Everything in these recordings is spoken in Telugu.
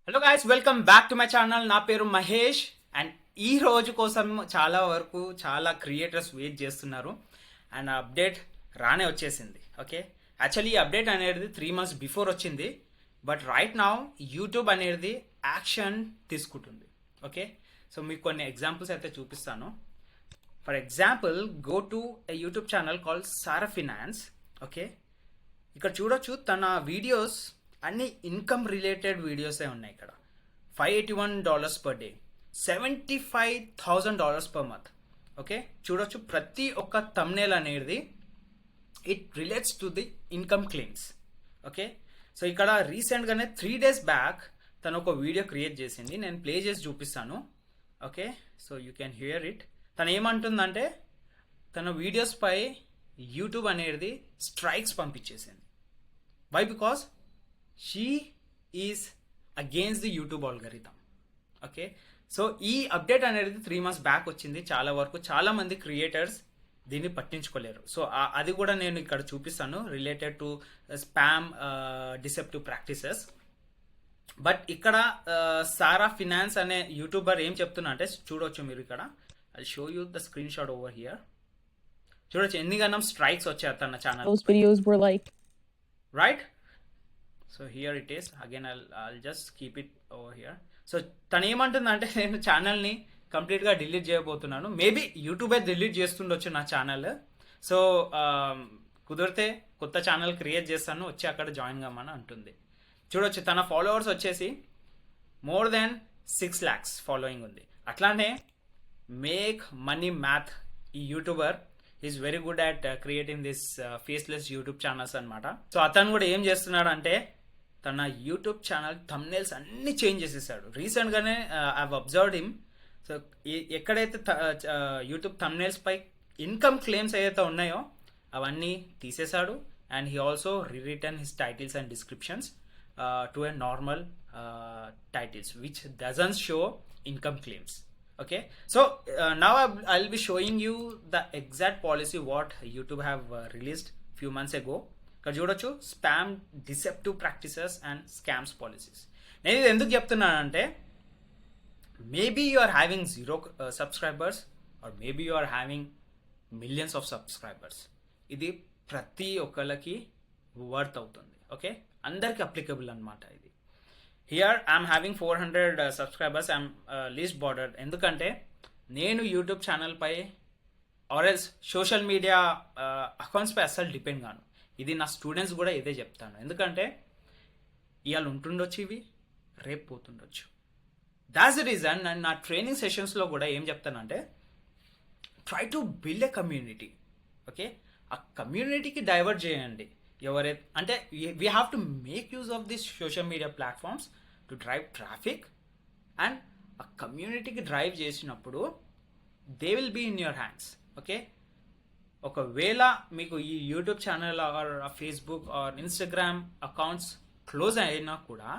Hello guys, welcome back to my channel. నా పేరు మహేష్ అండ్ ఈ రోజు కోసం చాలా క్రియేటర్స్ వెయిట్ చేస్తున్నారు అండ్ అప్డేట్ రానే వచ్చేసింది. ఓకే, యాక్చువల్లీ ఈ అప్డేట్ అనేది 3 months బిఫోర్ వచ్చింది, బట్ రైట్ నౌ యూట్యూబ్ అనేది యాక్షన్ తీసుకుంటుంది. ఓకే, సో మీకు కొన్ని ఎగ్జాంపుల్స్ అయితే చూపిస్తాను. For example, go to a YouTube channel called Sara finance. Okay, ఇక్కడ చూడొచ్చు తన వీడియోస్ అన్ని ఇన్కమ్ రిలేటెడ్ వీడియోసే ఉన్నాయి. ఇక్కడ $581 per day, $75,000 per month. Okay, చూడొచ్చు ప్రతి ఒక్క thumbnail అనేది it relates to the income claims. Okay, so ఇక్కడ రీసెంట్గానే 3 days బ్యాక్ తను ఒక వీడియో క్రియేట్ చేసింది. నేను ప్లే చేసి చూపిస్తాను. Okay, so you can hear it. తను ఏమంటుందంటే తన వీడియోస్ పై యూట్యూబ్ అనేది స్ట్రైక్స్ పంపించేసింది. Why? Because she is against the YouTube algorithm. Okay, so ఈ అప్డేట్ అనేది 3 months బ్యాక్ వచ్చింది. చాలా మంది క్రియేటర్స్ దీన్ని పట్టించుకోలేరు. సో అది కూడా నేను ఇక్కడ చూపిస్తాను, related to spam deceptive practices. But ఇక్కడ సారా ఫినాన్స్ అనే యూట్యూబర్ ఏం చెప్తున్నా అంటే చూడొచ్చు మీరు ఇక్కడ. I show you the screen shot over here. చూడొచ్చు ఎన్ని గణం స్ట్రైక్స్ వచ్చాయి తన channel. Those videos were like, right, so here it is again. I'll just keep it over here. So తను ఏమంటుందంటే నేను ఛానల్ని కంప్లీట్గా డిలీట్ చేయబోతున్నాను. మేబీ యూట్యూబే డిలీట్ చేస్తుండొచ్చు నా ఛానల్. సో కుదిరితే కొత్త ఛానల్ క్రియేట్ చేస్తాను, వచ్చి అక్కడ జాయిన్ కమ్మని అంటుంది. చూడొచ్చు తన ఫాలోవర్స్ వచ్చేసి మోర్ దెన్ 6 lakhs ఫాలోయింగ్ ఉంది. అట్లానే మేక్ మనీ మ్యాథ్ ఈ YouTuber is very good at creating this faceless YouTube channels అనమాట. సో అతను కూడా ఏం చేస్తున్నాడు అంటే తన యూట్యూబ్ ఛానల్ థంబ్నెయిల్స్ అన్ని చేంజ్ చేసేసాడు. రీసెంట్గానే I have observed him. So ఎక్కడైతే యూట్యూబ్ థంబ్నెయిల్స్ పై ఇన్కమ్ క్లెయిమ్స్ ఏదైతే ఉన్నాయో అవన్నీ తీసేశాడు. And he also return his titles and descriptions to a normal titles which doesn't show income claims. Okay, so now I'll be showing you the exact policy what YouTube have released few months ago. ఇక్కడ చూడొచ్చు spam deceptive practices and scams policies. నేను ఇది ఎందుకు చెప్తున్నానంటే maybe you are having 0 subscribers or maybe you are having millions of subscribers. ఇది ప్రతి ఒక్కళ్ళకి వర్త్ అవుతుంది. ఓకే, అందరికి అప్లికబుల్ అనమాట ఇది. Here I'm having 400 subscribers. I'm least border. ఎందుకంటే నేను యూట్యూబ్ ఛానల్పై ఆర్ఎల్స్ సోషల్ మీడియా అకౌంట్స్పై అస్సలు డిపెండ్ కాను. ఇది నా స్టూడెంట్స్ కూడా ఇదే చెప్తాను. ఎందుకంటే ఇవాళ ఉంటుండొచ్చు, ఇవి రేపు పోతుండొచ్చు. దాట్స్ ద రీజన్ నేను నా ట్రైనింగ్ సెషన్స్లో కూడా ఏం చెప్తానంటే try to build a community. Okay, ఆ కమ్యూనిటీకి డైవర్ట్ చేయండి. ఎవరైతే అంటే we have to make use of this social media platforms to drive traffic. And ఆ కమ్యూనిటీకి డ్రైవ్ చేసినప్పుడు they will be in your hands. Okay, ఒకవేళ మీకు ఈ YouTube channel or Facebook or Instagram accounts close అయినా కూడా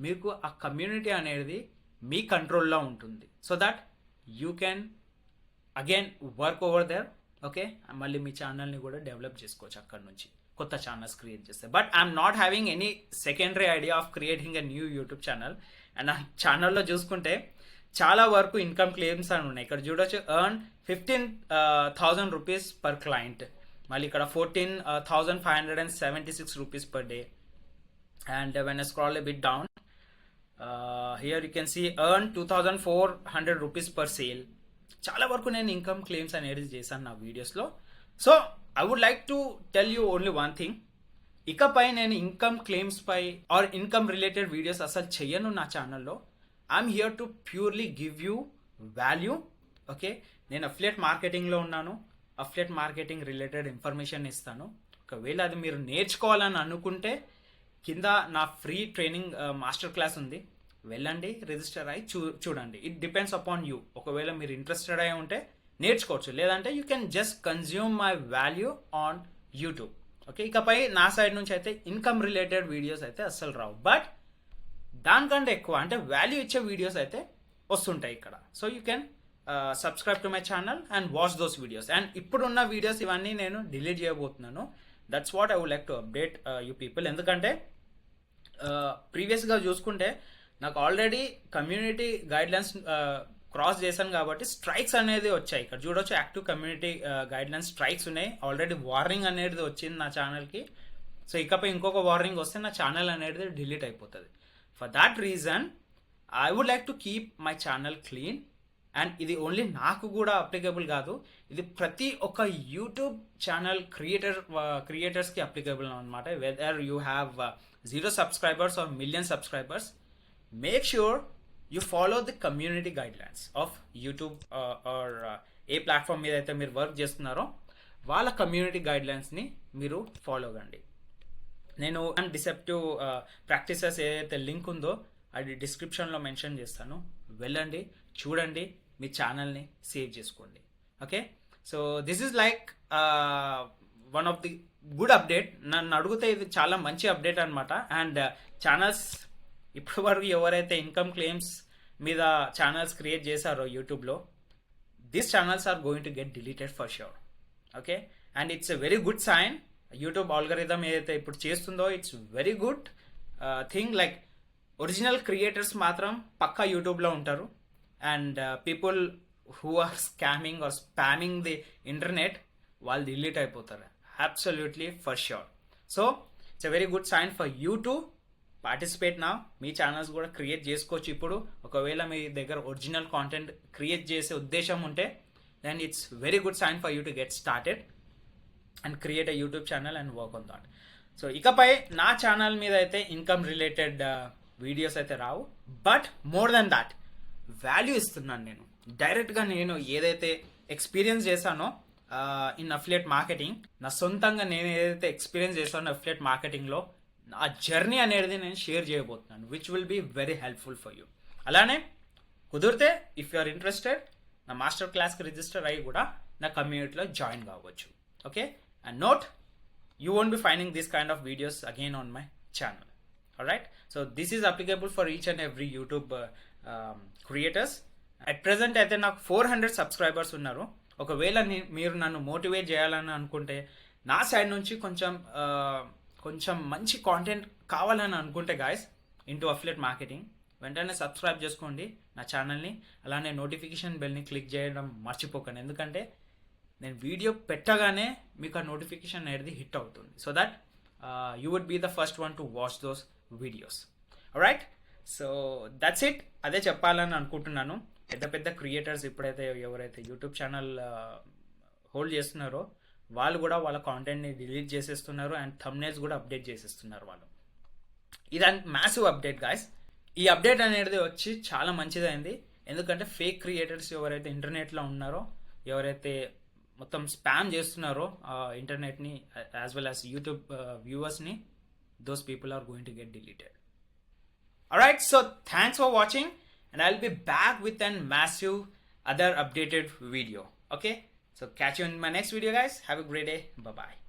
మీకు ఆ కమ్యూనిటీ అనేది మీ కంట్రోల్లో ఉంటుంది. So that you can again work over there. Okay, మళ్ళీ మీ ఛానల్ని కూడా డెవలప్ చేసుకోవచ్చు అక్కడ నుంచి కొత్త ఛానల్స్ క్రియేట్ చేస్తే. But I'm not having any secondary idea of creating a new YouTube channel. And నా ఛానల్లో చూసుకుంటే చాలా వరకు ఇన్కమ్ క్లెయిమ్స్ అని ఉన్నాయి. ఇక్కడ చూడొచ్చు ఎర్న్ 15,000 rupees పర్ క్లయింట్, మళ్ళీ ఇక్కడ 14,576 rupees per day. And when I scroll a bit down here you can see earn 2,400 rupees per sale. చాలా వరకు నేను ఇన్కమ్ క్లెయిమ్స్ అనేది చేశాను నా వీడియోస్లో. So I would like to tell you only one thing. ఇకపై నేను ఇన్కమ్ క్లెయిమ్స్ పై ఆర్ ఇన్కమ్ రిలేటెడ్ వీడియోస్ అసలు చెయ్యను నా ఛానల్లో. I'm here to purely give you value. Okay, నేను అఫిలియేట్ మార్కెటింగ్లో ఉన్నాను. అఫిలియేట్ మార్కెటింగ్ రిలేటెడ్ ఇన్ఫర్మేషన్ ఇస్తాను. ఒకవేళ అది మీరు నేర్చుకోవాలని అనుకుంటే కింద నా ఫ్రీ ట్రైనింగ్ మాస్టర్ క్లాస్ ఉంది, వెళ్ళండి, రిజిస్టర్ అయ్యి చూడండి. It depends upon you. ఒకవేళ మీరు ఇంట్రెస్టెడ్ అయి ఉంటే నేర్చుకోవచ్చు, లేదంటే you can just consume my value on YouTube. Okay, ఇకపై నా సైడ్ నుంచి అయితే ఇన్కమ్ రిలేటెడ్ వీడియోస్ అయితే అస్సలు రావు. బట్ దానికంటే ఎక్కువ అంటే వాల్యూ ఇచ్చే వీడియోస్ అయితే వస్తుంటాయి ఇక్కడ. So you can subscribe to my channel and watch those videos. And ఇప్పుడున్న వీడియోస్ ఇవన్నీ నేను డిలీట్ చేయబోతున్నాను. That's what I would like to update you people. ఎందుకంటే ప్రీవియస్గా చూసుకుంటే నాకు ఆల్రెడీ కమ్యూనిటీ గైడ్లైన్స్ క్రాస్ చేశాను కాబట్టి స్ట్రైక్స్ అనేది వచ్చాయి. ఇక్కడ చూడొచ్చు, యాక్టివ్ కమ్యూనిటీ గైడ్లైన్స్ స్ట్రైక్స్ ఉన్నాయి. ఆల్రెడీ వార్నింగ్ అనేది వచ్చింది నా ఛానల్కి. సో ఇకపై ఇంకొక వార్నింగ్ వస్తే నా ఛానల్ అనేది డిలీట్ అయిపోతుంది. For that reason I would like to keep my channel clean. And ఇది ఓన్లీ నాకు కూడా అప్లికబుల్ కాదు, ఇది ప్రతి ఒక్క యూట్యూబ్ ఛానల్ క్రియేటర్స్కి అప్లికబుల్ అనమాట. Whether you have 0 subscribers or million subscribers, make sure you follow the community guidelines of YouTube or A platform మీద అయితే మీరు వర్క్ చేస్తున్నారో వాళ్ళ కమ్యూనిటీ గైడ్లైన్స్ని మీరు ఫాలో కండి. నేను డిసెప్టివ్ ప్రాక్టీసెస్ ఏదైతే లింక్ ఉందో అది డిస్క్రిప్షన్లో మెన్షన్ చేస్తాను, వెళ్ళండి, చూడండి, మీ ఛానల్ని సేవ్ చేసుకోండి. Okay, so this is like one of the good update. నన్ను అడిగితే ఇది చాలా మంచి అప్డేట్ అనమాట. అండ్ ఛానల్స్ ఇప్పటి వరకు ఎవరైతే ఇన్కమ్ క్లెయిమ్స్ మీద ఛానల్స్ క్రియేట్ చేశారో యూట్యూబ్లో, these channels are going to get deleted for sure. Okay, and it's a very good sign. YouTube algorithm ఏదైతే ఇప్పుడు చేస్తుందో it's very good thing. Like original creators మాత్రం పక్కా యూట్యూబ్లో ఉంటారు. And people who are scamming or spamming the internet వాళ్ళు డిలీట్ అయిపోతారు, absolutely for sure. So it's a very good sign for you to participate నా. మీ ఛానల్స్ కూడా క్రియేట్ చేసుకోవచ్చు ఇప్పుడు. ఒకవేళ మీ దగ్గర ఒరిజినల్ కాంటెంట్ క్రియేట్ చేసే ఉద్దేశం ఉంటే then it's very good sign for you to get started and create a YouTube channel and work on that. So ఇకపై నా ఛానల్ మీద అయితే ఇన్కమ్ రిలేటెడ్ వీడియోస్ అయితే రావు, but more than that value ఇస్తున్నాను నేను. డైరెక్ట్గా నేను ఏదైతే ఎక్స్పీరియన్స్ చేశానో ఇన్ అఫిలియేట్ మార్కెటింగ్, నా సొంతంగా నేను ఏదైతే ఎక్స్పీరియన్స్ చేశానో అఫిలియేట్ మార్కెటింగ్లో ఆ జర్నీ అనేది నేను షేర్ చేయబోతున్నాను, which will be very helpful for you. అలానే కుదిరితే ఇఫ్ యు ఆర్ ఇంట్రెస్టెడ్ నా మాస్టర్ క్లాస్కి రిజిస్టర్ అయ్యి కూడా నా కమ్యూనిటీలో జాయిన్ కావచ్చు. Okay, and note, you won't be finding this kind of videos again on my channel. Alright, so this is applicable for each and every YouTube creators. At present అయితే నాకు 400 సబ్స్క్రైబర్స్ ఉన్నారు. ఒకవేళ మీరు నన్ను మోటివేట్ చేయాలని అనుకుంటే, నా సైడ్ నుంచి కొంచెం మంచి కాంటెంట్ కావాలని అనుకుంటే గాయస్ ఇంటూ అఫిలియేట్ మార్కెటింగ్, వెంటనే సబ్స్క్రైబ్ చేసుకోండి నా ఛానల్ని. అలానే నోటిఫికేషన్ బెల్ని క్లిక్ చేయడం మర్చిపోకండి, ఎందుకంటే నేను వీడియో పెట్టగానే మీకు ఆ నోటిఫికేషన్ అనేది హిట్ అవుతుంది. So that you would be the first one to watch those videos. Right, so that's it. అదే చెప్పాలని అనుకుంటున్నాను. పెద్ద క్రియేటర్స్ ఇప్పుడైతే ఎవరైతే యూట్యూబ్ ఛానల్ హోల్డ్ చేస్తున్నారో వాళ్ళు కూడా వాళ్ళ కాంటెంట్ని డిలీట్ చేసేస్తున్నారు అండ్ థంబ్నెయిల్స్ కూడా అప్డేట్ చేసేస్తున్నారు వాళ్ళు. ఇది మ్యాసివ్ అప్డేట్ గాయస్. ఈ అప్డేట్ అనేది వచ్చి చాలా మంచిదైంది, ఎందుకంటే ఫేక్ క్రియేటర్స్ ఎవరైతే ఇంటర్నెట్లో ఉన్నారో, ఎవరైతే మొత్తం స్పామ్ చేస్తున్నారో ఇంటర్నెట్ని యాజ్ వెల్ యాజ్ యూట్యూబ్ వ్యూవర్స్ని, those people are going to get deleted. Alright, so thanks for watching and I'll be back with a massive other updated video. Okay, so catch you in my next video guys. Have a great day. Bye bye.